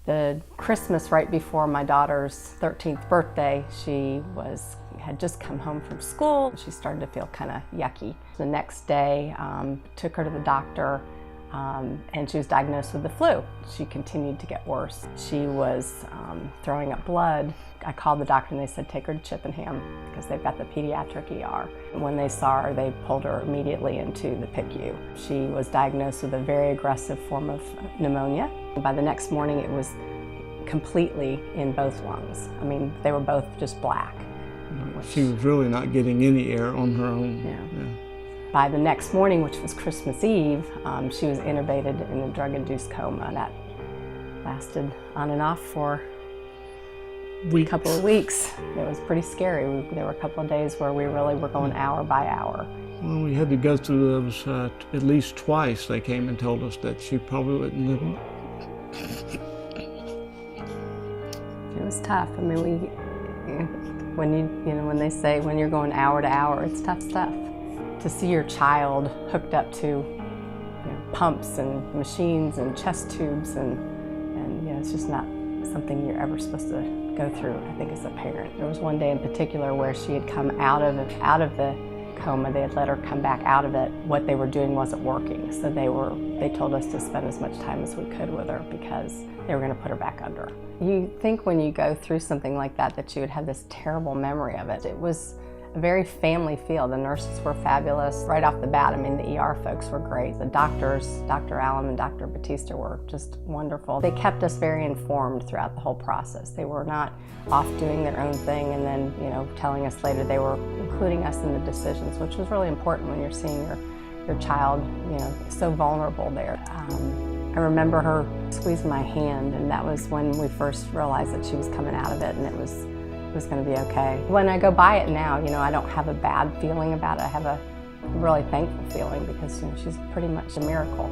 The Christmas right before my daughter's 13th birthday, she had just come home from school. She started to feel kind of yucky. The next day, took her to the doctor, and she was diagnosed with the flu. She continued to get worse. She was throwing up blood. I called the doctor and they said, take her to Chippenham because they've got the pediatric ER. When they saw her, they pulled her immediately into the PICU. She was diagnosed with a very aggressive form of pneumonia. By the next morning, it was completely in both lungs. I mean, they were both just black. She was really not getting any air on her own. Yeah. By the next morning, which was Christmas Eve, she was intubated in a drug-induced coma. That lasted on and off for a couple of weeks. It was pretty scary. There were a couple of days where we really were going hour by hour. Well, we had to go through those at least twice. They came and told us that she probably wouldn't live. It was tough. I mean, when they say when you're going hour to hour, it's tough stuff. To see your child hooked up to pumps and machines and chest tubes and it's just not something you're ever supposed to go through, I think, as a parent. There was one day in particular where she had come out of the coma. They had let her come back out of it. What they were doing wasn't working, so they told us to spend as much time as we could with her because they were going to put her back under. You think when you go through something like that you would have this terrible memory of it. It was a very family feel. The nurses were fabulous right off the bat. I mean, the ER folks were great. The doctors, Dr. Allen and Dr. Batista, were just wonderful. They kept us very informed throughout the whole process. They were not off doing their own thing and then, telling us later. They were including us in the decisions, which was really important when you're seeing your child, so vulnerable there. I remember her squeezing my hand, and that was when we first realized that she was coming out of it and it was going to be okay. When I go by it now, I don't have a bad feeling about it. I have a really thankful feeling because she's pretty much a miracle.